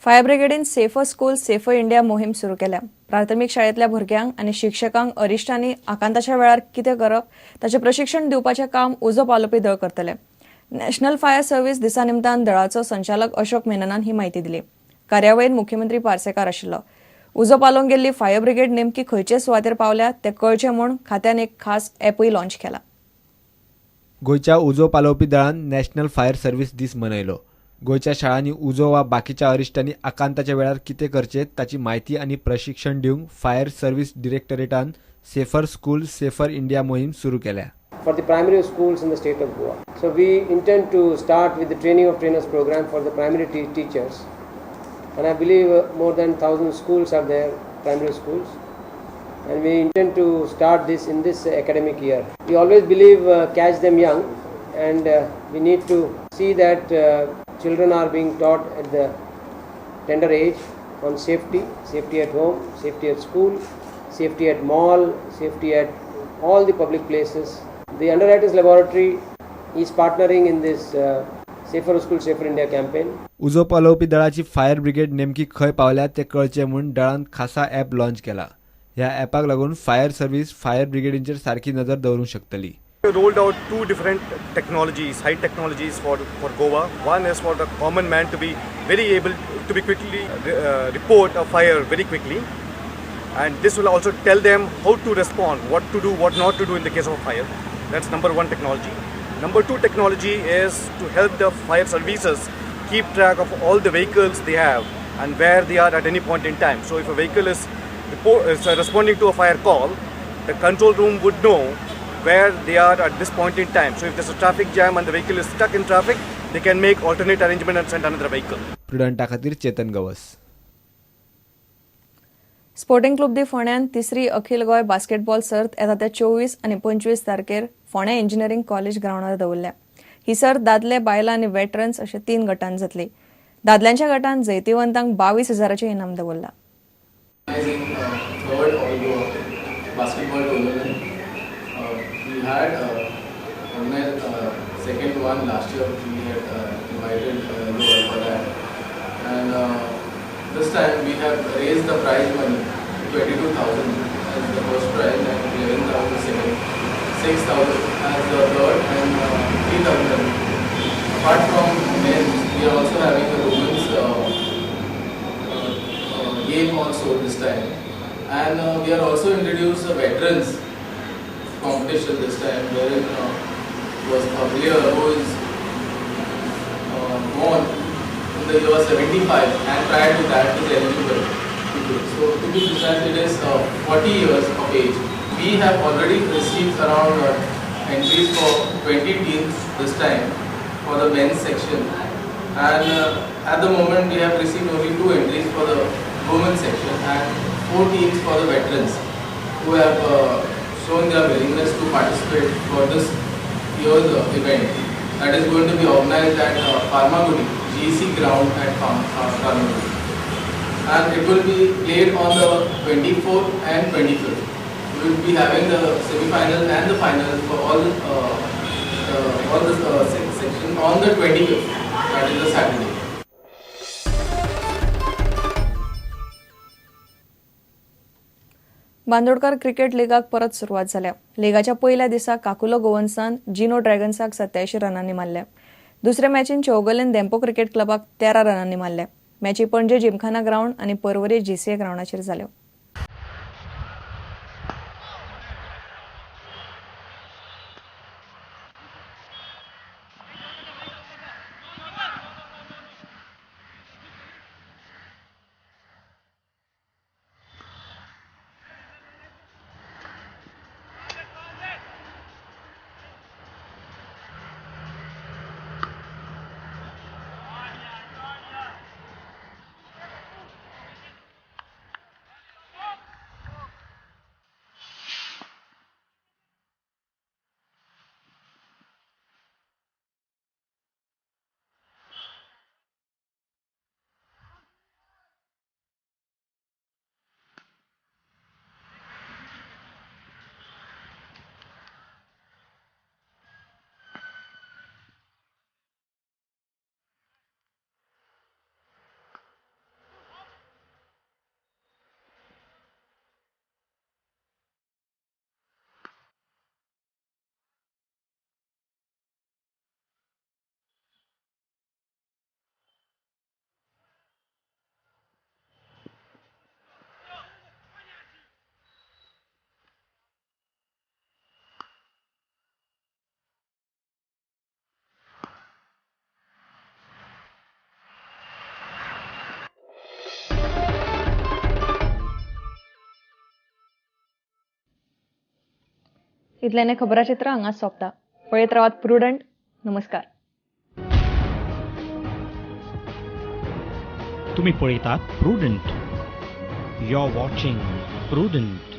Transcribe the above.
Fire ब्रिगेडीन safer school safer India मोहीम सुरू केल्या. प्राथमिक शाळेतल्या भुरग्यांक आनी शिक्षकांक अरिश्टांनी आकांताच्या वेळार कितें करप ताचें प्रशिक्षण दिवपाचें काम उजो पालोवपी दळ करतले. नॅशनल फायर सर्व्हिस दिसा निमतान दळाचो संचालक अशोक मेननान ही माहिती दिली. कार्यावळीत मुख्यमंत्री पार्सेकार आशिल्लो. उजो पालोवंक गेल्ली फायर ब्रिगेड नेमकी खंयचे सुवातेर पावल्या तें कळचें म्हूण खात्यान एक खास ॲपय लॉन्च केला. गोयच्या उजो पालोवपी दळान नॅशनल फायर सर्व्हिस दीस मनयलो. गोयच्या शाळांनी उजो वा बाकीच्या अरिश्टांनी आकांताच्या वेळार कितें करचें ताची माहिती आनी प्रशिक्षण दिवंक फायर सर्व्हिस डिरेक्टरेटान सेफर स्कूल सेफर इंडिया मोहीम सुरू केल्या. For the primary schools in the state of Goa. So we intend to start with the training of trainers program for the primary teachers, and I believe more than 1,000 schools are there, primary schools, and we intend to start this in this academic year. We always believe catch them young, and we need to see that children are being taught at the tender age on safety at home, safety at school, safety at mall, safety at all the public places. The Underwriters Laboratory is partnering in this Safer School Safer India campaign. उजो पालोवपी दळाची fire brigade नेमकी खंय पावल्या ते कळचें म्हूण दळान खासा app launch केला. ह्या ॲपाक लागून फायर सर्व्हिस फायर ब्रिगेडींचेर सारकी नजर दवरूंक शकतली. We rolled out two different technologies, high technologies for Goa. One is for the common man to be very able to be quickly report a fire very quickly, and this will also tell them how to respond, what to do, what not to do in the case of a fire. That's number one technology. Number two technology is to help the fire services keep track of all the vehicles they have and where they are at any point in time. So if a vehicle is responding to a fire call, the control room would know where they are at this point in time. So if there's a traffic jam and the vehicle is stuck in traffic, they can make alternate arrangement and send another vehicle. प्रुडंटा खातीर चेतन Gawas. Sporting club दी फोंड्यान तिसरी अखिल गोय basketball सर्त येता त्या 24 आनी 25 तारखेर फोंड्या engineering college ग्राउंडार दवरल्या. ही सर्त दादले, बायलां आनी वेटरन्स अशे 3 गटांत जातली. दादल्यांच्या गटान जैतिवंतांक 22,000 इनाम दवरला. This time we have raised the prize money 22,000 as the first prize and 11,000 second, 6,000 as the third and 3,000. Apart from men, we are also having a women's game also this time, and we are also introduced a veterans competition this time, wherein was a player who is born in the year 75 and prior to that is eligible to do. So to be precise, it is 40 years of age. We have already received around entries for 20 teams this time for the men's section, and at the moment we have received only 2 entries for the women's section and 4 teams for the veterans who have shown their willingness to participate for this year's event that is going to be organized at Pharmagudi GC ground at Pharmagudi, and it will be played on the 24th and 25th. We will be having the semi-final and the final for all the section on the 25th, that is the Saturday. Bandodkar cricket लिगाक परत सुरवात जाल्या. लिगाच्या पहिल्या दिसा काकुलो गोवन्सान जिनो ड्रॅगन्साक 87 रनांनी मारल्या. दुसऱ्या मॅचीन चौगलेन Dempo cricket क्लबाक 13 रनांनी मारल्या. मॅची पणजे जिमखाना ग्राउंड आनी पर्वरी GCA ग्राउंडाचेर जाल्यो. इतल्याने खबराचित्र हांगाच सोंपता. पळयत रावात प्रुडंट. नमस्कार. तुम्ही पळयतात Prudent. You are watching prudent.